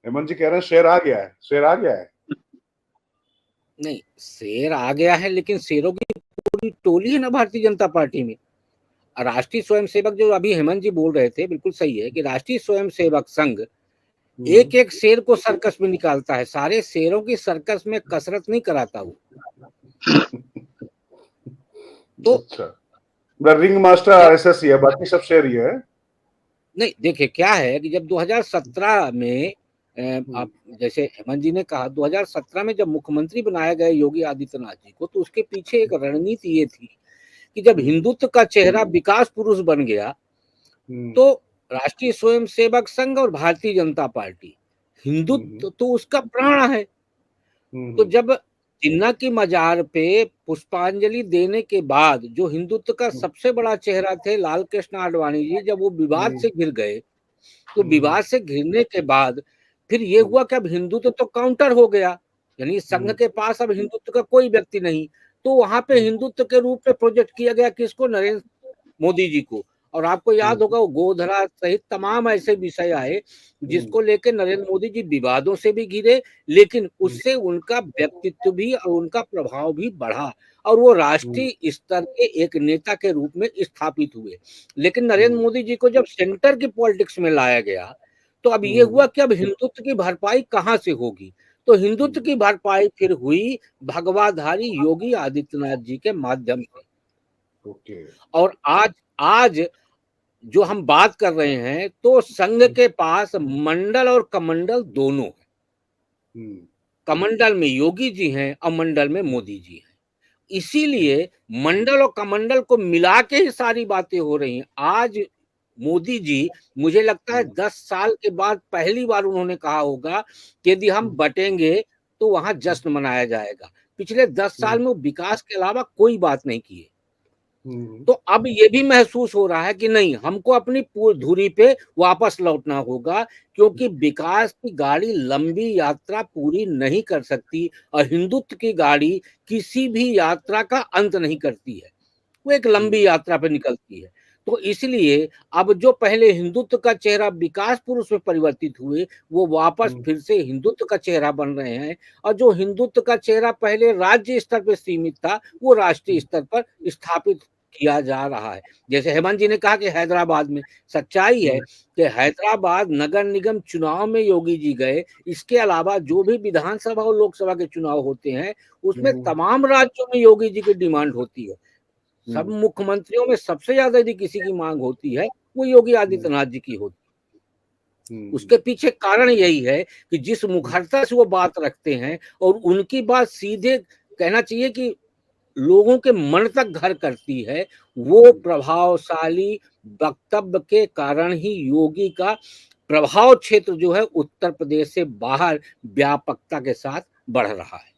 हेमंत जी कह रहे हैं शेर आ गया है, शेर आ गया है। नहीं, शेर आ गया है, लेकिन शेरों की पूरी टोली है ना भारतीय जनता पार्टी में। राष्ट्रीय स्वयंसेवक, जो अभी हेमंत जी बोल रहे थे, बिल्कुल सही है कि राष्ट्रीय स्वयंसेवक संघ एक एक शेर को सर्कस में निकालता है, सारे शेरों की सर्कस में कसरत नहीं कराता वो। तो अच्छा, रिंग मास्टर जब आरएसएस ही है, बाकी सब शेर ही है। नहीं, देखिए क्या है कि जब 2017 में आप जैसे हेमंत जी ने कहा, 2017 में जब मुख्यमंत्री बनाया गया योगी आदित्यनाथ जी को, तो उसके पीछे एक रणनीति ये थी कि जब हिंदुत्व का चेहरा विकास पुरुष बन गया, तो राष्ट्रीय स्वयंसेवक संघ और भारतीय जनता पार्टी, हिंदुत्व तो उसका प्राण है। तो जब जिन्ना की मजार पे पुष्पांजलि देने के बाद जो हिंदुत्व का सबसे बड़ा चेहरा थे लाल कृष्ण आडवाणी जी, जब वो विवाद से घिर गए, तो विवाद से घिरने के बाद फिर ये हुआ कि अब हिंदुत्व तो काउंटर हो गया, यानी संघ के पास अब हिंदुत्व का कोई व्यक्ति नहीं। तो वहां पे हिंदुत्व के रूप में प्रोजेक्ट किया गया किसको? नरेंद्र मोदी जी को। और आपको याद होगा वो गोधरा सहित तमाम ऐसे विषय आए जिसको लेकर नरेंद्र मोदी जी विवादों से भी घिरे, लेकिन उससे उनका व्यक्तित्व भी और उनका प्रभाव भी बढ़ा और वो राष्ट्रीय स्तर के एक नेता के रूप में स्थापित हुए। लेकिन नरेंद्र मोदी जी को जब सेंटर की पॉलिटिक्स में लाया गया, तो अब ये हुआ कि अब हिंदुत्व की भरपाई कहाँ से होगी? तो हिंदुत्व की भरपाई फिर हुई भगवाधारी योगी आदित्यनाथ जी के माध्यम से। और आज आज जो हम बात कर रहे हैं, तो संघ के पास मंडल और कमंडल दोनों है। कमंडल में योगी जी हैं और मंडल में मोदी जी हैं। इसीलिए मंडल और कमंडल को मिला के ही सारी बातें हो रही हैं। आज मोदी जी, मुझे लगता है 10 साल के बाद पहली बार उन्होंने कहा होगा कि यदि हम बटेंगे तो वहां जश्न मनाया जाएगा। पिछले 10 साल में वो विकास के अलावा कोई बात नहीं की है। तो अब ये भी महसूस हो रहा है कि नहीं, हमको अपनी धुरी पे वापस लौटना होगा, क्योंकि विकास की गाड़ी लंबी यात्रा पूरी नहीं कर सकती और हिंदुत्व की गाड़ी किसी भी यात्रा का अंत नहीं करती है, वो एक लंबी यात्रा पे निकलती है। तो इसलिए अब जो पहले हिंदुत्व का चेहरा विकास पुरुष में परिवर्तित हुए, वो वापस फिर से हिंदुत्व का चेहरा बन रहे हैं। और जो हिंदुत्व का चेहरा पहले राज्य स्तर पर सीमित था, वो राष्ट्रीय स्तर पर स्थापित किया जा रहा है। जैसे हेमंत जी ने कहा कि हैदराबाद में, सच्चाई है कि हैदराबाद नगर निगम चुनाव में योगी जी गए, इसके अलावा जो भी विधानसभा और लोकसभा के चुनाव होते हैं, उसमें तमाम राज्यों में योगी जी की डिमांड होती है। सब मुख्यमंत्रियों में सबसे ज्यादा यदि किसी की मांग होती है, वो योगी आदित्यनाथ जी की होती है। उसके पीछे कारण यही है कि जिस मुखरता से वो बात रखते हैं और उनकी बात सीधे, कहना चाहिए कि लोगों के मन तक घर करती है, वो प्रभावशाली वक्तव्य के कारण ही योगी का प्रभाव क्षेत्र जो है उत्तर प्रदेश से बाहर व्यापकता के साथ बढ़ रहा है।